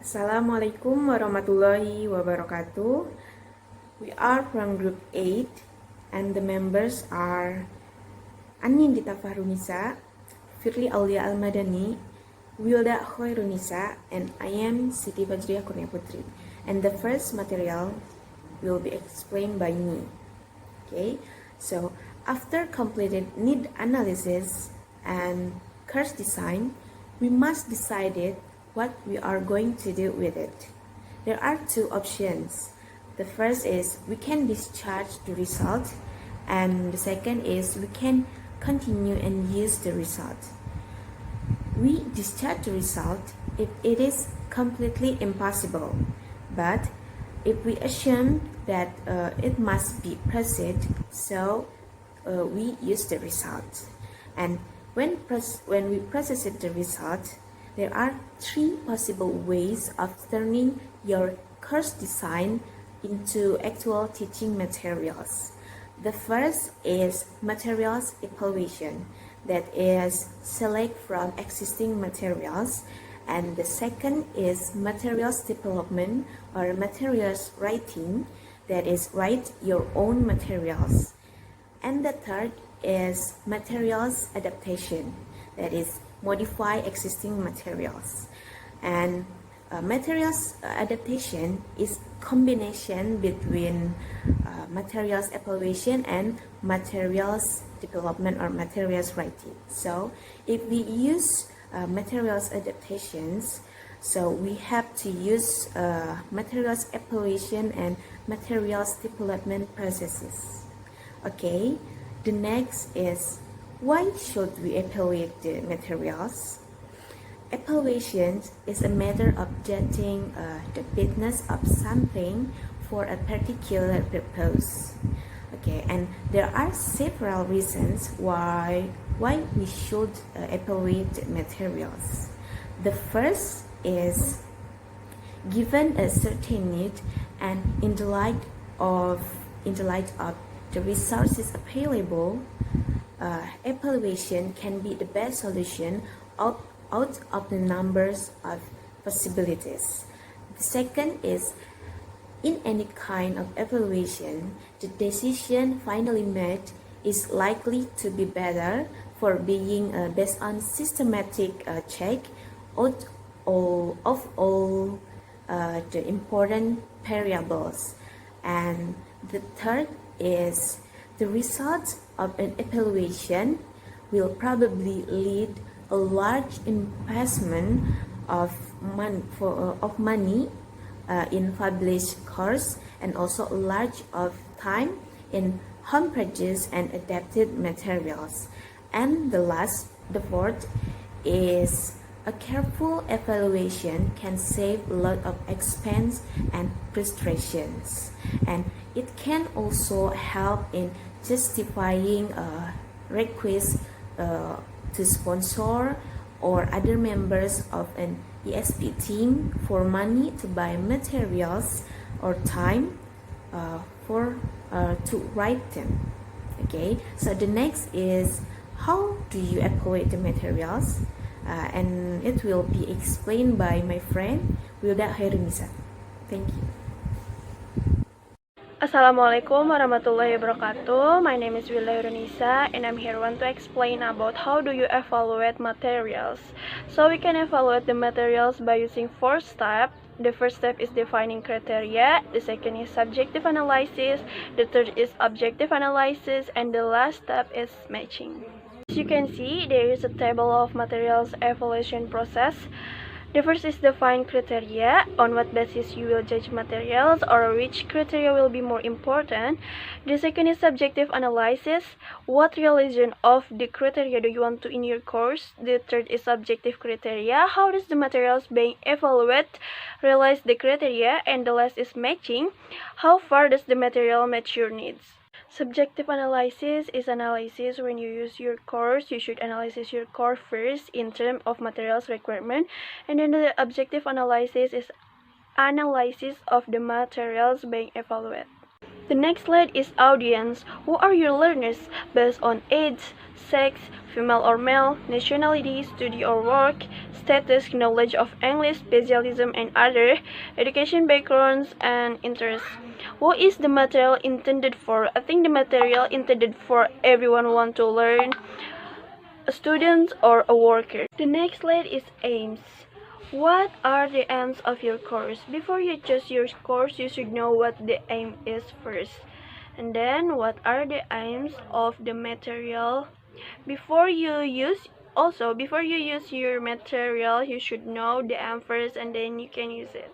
Assalamualaikum warahmatullahi wabarakatuh. We are from group 8 and the members are Anindita Fachrunnisa, Fikri Aulia Almadani, Wilda Khoirunnisa, and I am Siti Fajriah Kurnia Putri. And the first material will be explained by me. Okay, so after completed need analysis and course design, we must decide what we are going to do with it. There are two options. The first is we can discharge the result, and the second is we can continue and use the result. We discharge the result if it is completely impossible, but if we assume that it must be proceed, so we use the result. And when we process the result, there are three possible ways of turning your course design into actual teaching materials. The first is materials evaluation, that is select from existing materials, and the second is materials development or materials writing, that is write your own materials, and the third is materials adaptation, that is modify existing materials. And materials adaptation is combination between materials evaluation and materials development or materials writing. So if we use materials adaptations, so we have to use materials evaluation and materials development processes. Okay, the next is why should we evaluate the materials? Evaluation is a matter of judging the fitness of something for a particular purpose. Okay, and there are several reasons why we should evaluate the materials. The first is given a certain need, and in the light of the resources available, evaluation can be the best solution out of the numbers of possibilities. The second is in any kind of evaluation, the decision finally made is likely to be better for being based on systematic check of all the important variables. And the third is the results of an evaluation will probably lead a large investment of money in published course, and also a large of time in home produced and adapted materials. And the fourth is a careful evaluation can save a lot of expense and frustrations, and it can also help in justifying a request to sponsor or other members of an ESP team for money to buy materials or time to write them. Okay, so the next is how do you evaluate the materials, and it will be explained by my friend Wilda Khoirunnisa. Thank you. Assalamualaikum warahmatullahi wabarakatuh. My name is Wilda Khoirunnisa and I'm here to explain about how do you evaluate materials. So we can evaluate the materials by using 4 steps. The first step is defining criteria, the second is subjective analysis, the third is objective analysis, and the last step is matching. As you can see, there is a table of materials evaluation process. The first is define criteria, on what basis you will judge materials or which criteria will be more important. The second is subjective analysis, what realization of the criteria do you want to in your course. The third is subjective criteria, how does the materials being evaluated realize the criteria. And the last is matching, how far does the material match your needs. Subjective analysis is analysis when you use your course. You should analyze your course first in terms of materials requirement, and then the objective analysis is analysis of the materials being evaluated. The next slide is audience. Who are your learners based on age, sex, female or male, nationality, study or work, status, knowledge of English, specialism and other, education backgrounds and interests. What is the material intended for? I think the material intended for everyone who want to learn, a student or a worker. The next slide is aims. What are the aims of your course? Before you choose your course, you should know what the aim is first. And then what are the aims of the material? Before you use your material, you should know the aim first and then you can use it.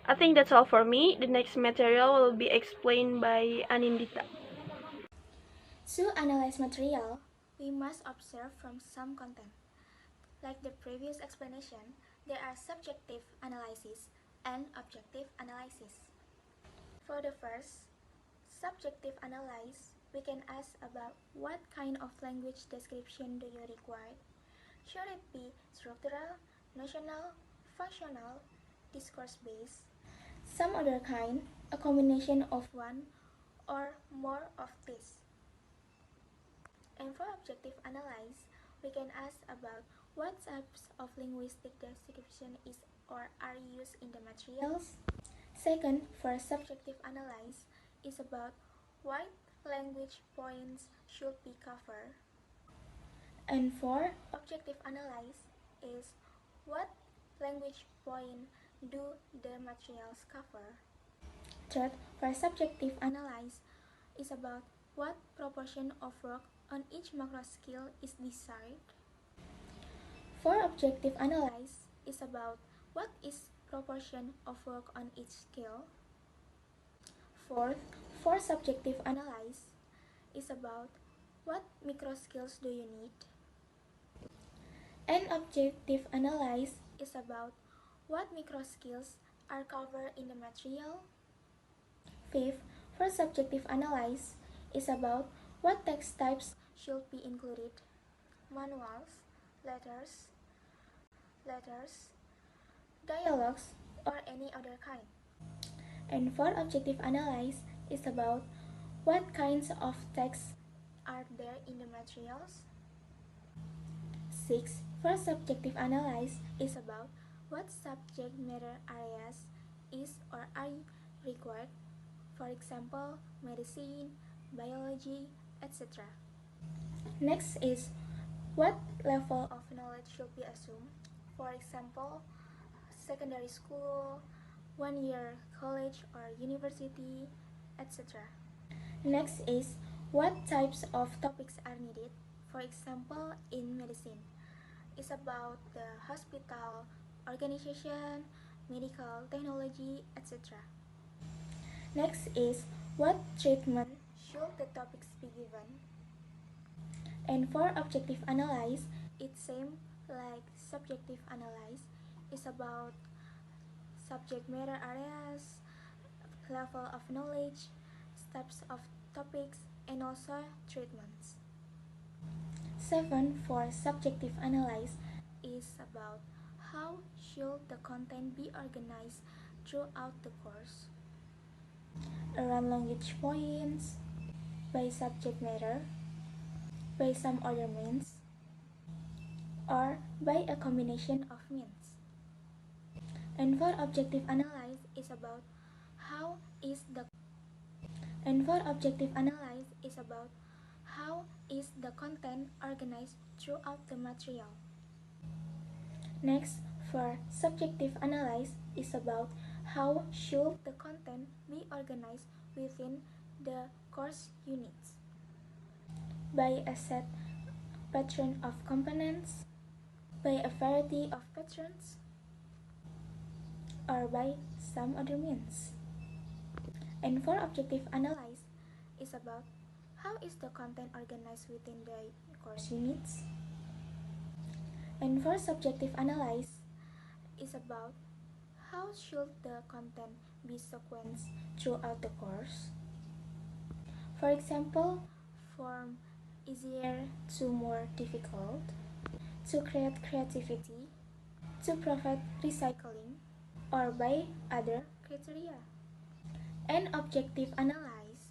I think that's all for me. The next material will be explained by Anindita. To analyze material, we must observe from some content. Like the previous explanation, there are subjective analysis and objective analysis. For the first, subjective analysis, we can ask about what kind of language description do you require? Should it be structural, notional, functional, discourse-based? Some other kind, a combination of one or more of these. And for objective analysis, we can ask about what types of linguistic description is or are used in the materials. Second, for subjective analysis, is about what language points should be covered. And for objective analysis is what language point do the materials cover. Third, for subjective analysis is about what proportion of work on each macro skill is desired. For objective analysis is about what is proportion of work on each skill. Fourth, for subjective analysis is about what micro skills do you need. And objective analysis is about what micro skills are covered in the material. Fifth, for subjective analysis is about what text types should be included. Manuals, letters, dialogues, or any other kind. And for objective analysis is about what kinds of texts are there in the materials. 6. For subjective analysis is about what subject matter areas is or are required, for example, medicine, biology, etc. Next is what level of knowledge should be assumed, for example, secondary school, 1 year college or university, etc. Next is what types of topics are needed, for example, in medicine. It's about the hospital, organization, medical technology, etc. Next is what treatment should the topics be given. And for objective analysis, it's same like subjective analysis. It's about subject matter areas, level of knowledge, types of topics, and also treatments. 7. For subjective analysis is about how should the content be organized throughout the course. Around language points, by subject matter, by some other means, or by a combination of means. And for objective analysis is about how is the content organized throughout the material. Next, for subjective analysis is about how should the content be organized within the course units. By a set pattern of components, by a variety of patterns, or by some other means. And for objective analysis is about how is the content organized within the course units. And for subjective analysis is about how should the content be sequenced throughout the course. For example, from easier to more difficult, to create creativity, to provide recycling, or by other criteria. An objective analysis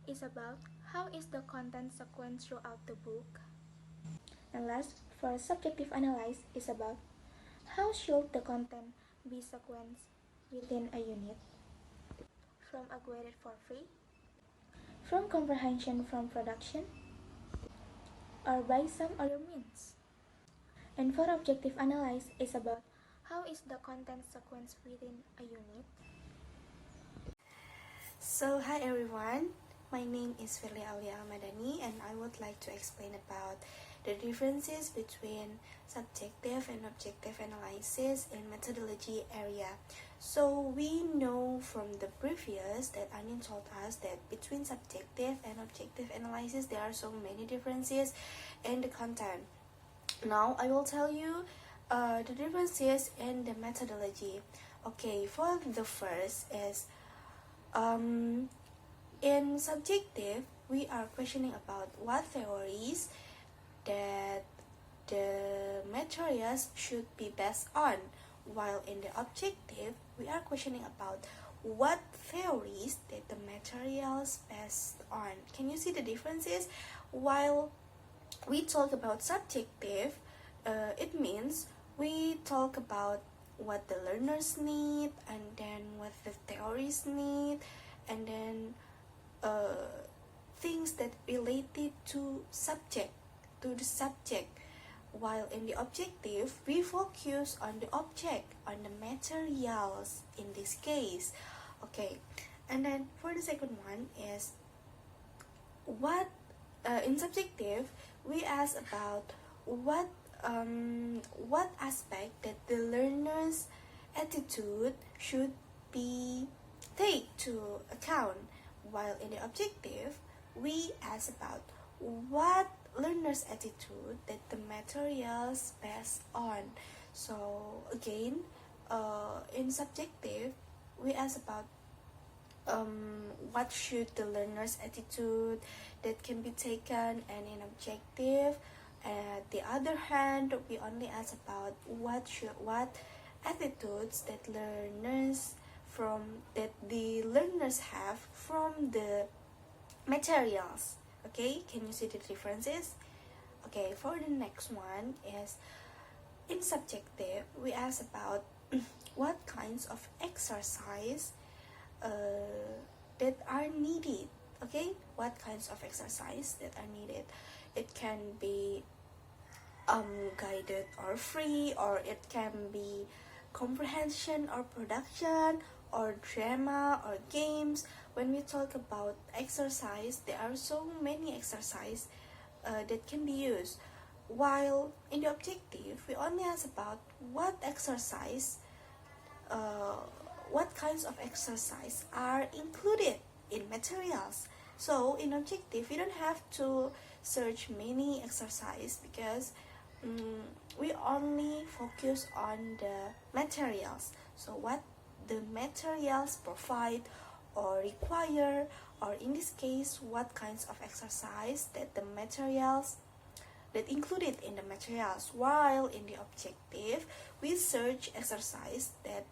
is about how is the content sequence throughout the book. And last, for subjective analysis is about how should the content be sequenced within a unit. From a graded for free, from comprehension from production, or by some other means. And for objective analysis is about how is the content sequence within a unit. So hi everyone, my name is Aulia Almadani and I would like to explain about the differences between subjective and objective analysis in methodology area. So we know from the previous that Anin told us that between subjective and objective analysis there are so many differences in the content. Now I will tell you the differences in the methodology. Okay, for the first is in subjective, we are questioning about what theories that the materials should be based on, while in the objective, we are questioning about what theories that the materials based on. Can you see the differences? While we talk about subjective, it means we talk about what the learners need, and then what the theories need, and then things that related to the subject. While in the objective, we focus on the object, on the materials in this case. Okay, and then for the second one is what in subjective we ask about what aspect that the learner's attitude should be take to account, while in the objective we ask about what learner's attitude that the materials based on. So again, in subjective we ask about what should the learner's attitude that can be taken, and in objective at the other hand, we only ask about what attitudes that the learners have from the materials. Okay, can you see the differences? Okay, for the next one is in subjective, we ask about what kinds of exercise that are needed. Okay, what kinds of exercise that are needed? It can be guided or free, or it can be comprehension or production, or drama or games. When we talk about exercise, there are so many exercise that can be used, while in the objective we only ask about what kinds of exercise are included in materials. So in objective we don't have to search many exercise because we only focus on the materials. So what the materials provide or require, or in this case what kinds of exercise that the materials that included in the materials. While in the objective we search exercise that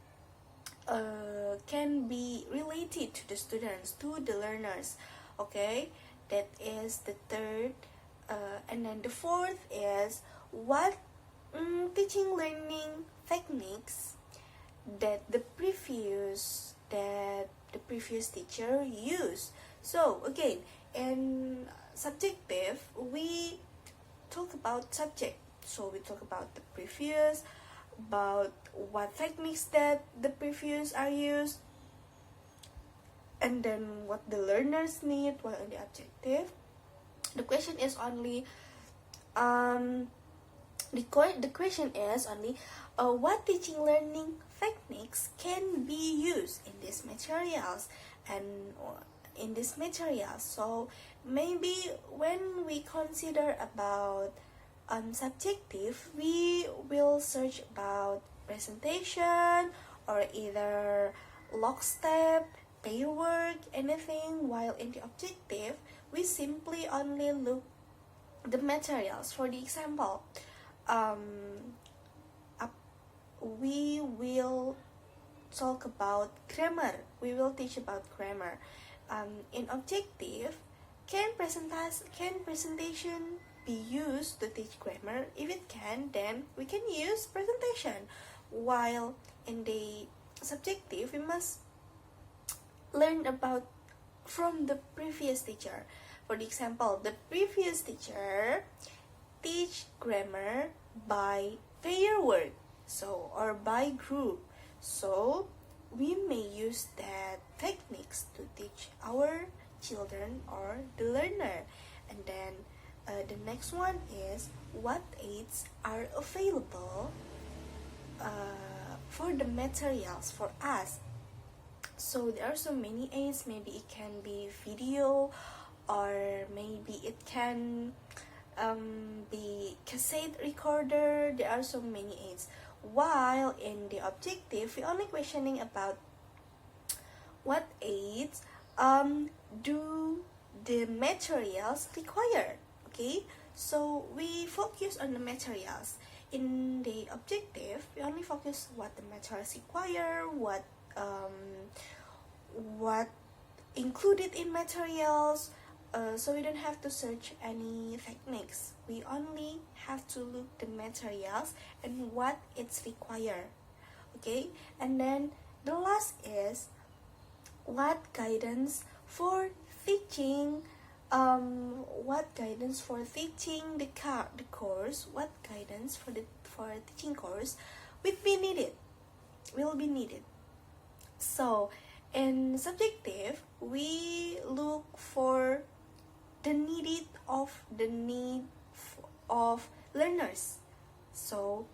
can be related to the students, to the learners. Okay, that is the third. And then the fourth is what teaching learning techniques that the previous teacher used. So again, in subjective we talk about subject, so we talk about the previous, about what techniques that the previous are used, and then what the learners need. While in the objective, the question is only the question is only what teaching learning techniques can be used in these materials and in this material. So maybe when we consider about subjective, we will search about presentation or either lockstep, paperwork, anything. While in the objective, we simply only look the materials. For the example, we will talk about grammar. We will teach about grammar. In objective, can presentation be used to teach grammar? If it can, then we can use presentation. While in the subjective, we must learn about from the previous teacher. For example, the previous teacher teach grammar by pair word, so or by group. So we may use that techniques to teach our children or the learner. And then the next one is what aids are available for the materials for us. So there are so many aids. Maybe it can be video, or maybe it can be cassette recorder. There are so many aids. While in the objective, we only questioning about what aids do the materials require. Okay, so we focus on the materials. In the objective, we only focus what the materials require, what included in materials, so we don't have to search any techniques. We only have to look the materials and what it's required. Okay, and then the last is what guidance for teaching. What guidance for teaching the course? What guidance for teaching course will be needed? So in subjective, we look for the need of learners. So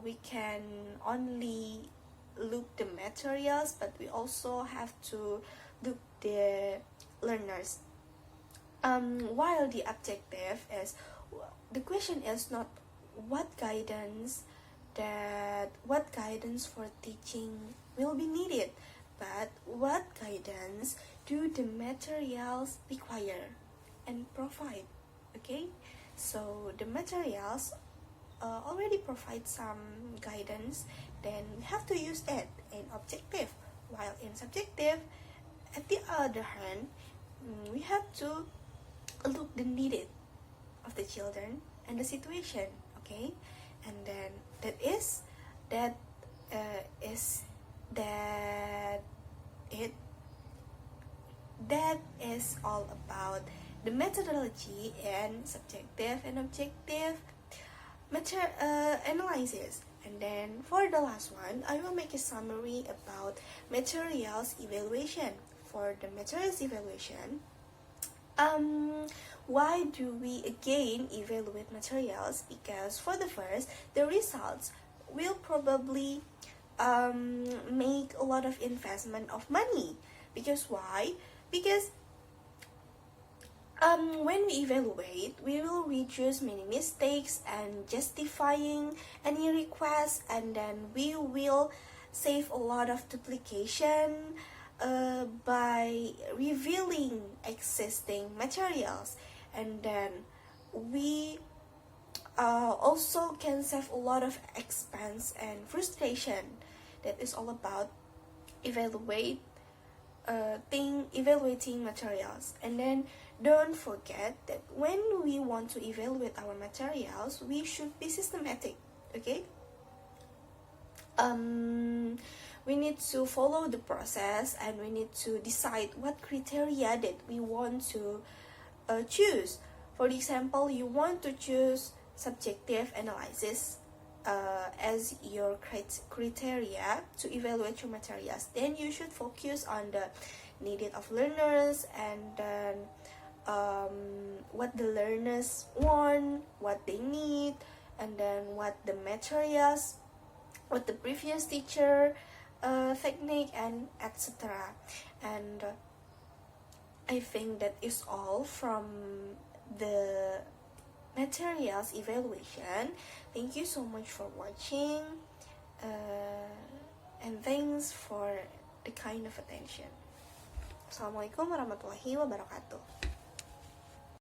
we can only look the materials, but we also have to look the learners. While the objective is, the question is not what guidance for teaching will be needed, but what guidance do the materials require and provide. Okay, so the materials already provide some guidance, then we have to use it in objective. While in subjective, at the other hand, we have to look the needed of the children and the situation. Okay, and then that is all about the methodology and subjective and objective analysis. And then for the last one, I will make a summary about materials evaluation. For the materials evaluation, why do we again evaluate materials? Because for the first, the results will probably make a lot of investment of money. Because why? Because when we evaluate, we will reduce many mistakes and justifying any requests, and then we will save a lot of duplication by revealing existing materials. And then we also can save a lot of expense and frustration. That is all about evaluating materials. And then don't forget that when we want to evaluate our materials, we should be systematic. Okay, we need to follow the process, and we need to decide what criteria that we want to choose. For example, you want to choose subjective analysis as your criteria to evaluate your materials, then you should focus on the needed of learners, and then what the learners want, what they need, and then what the materials, what the previous teacher technique, and etc. And I think that is all from the materials evaluation. Thank you so much for watching, and thanks for the kind of attention. Assalamualaikum warahmatullahi wabarakatuh.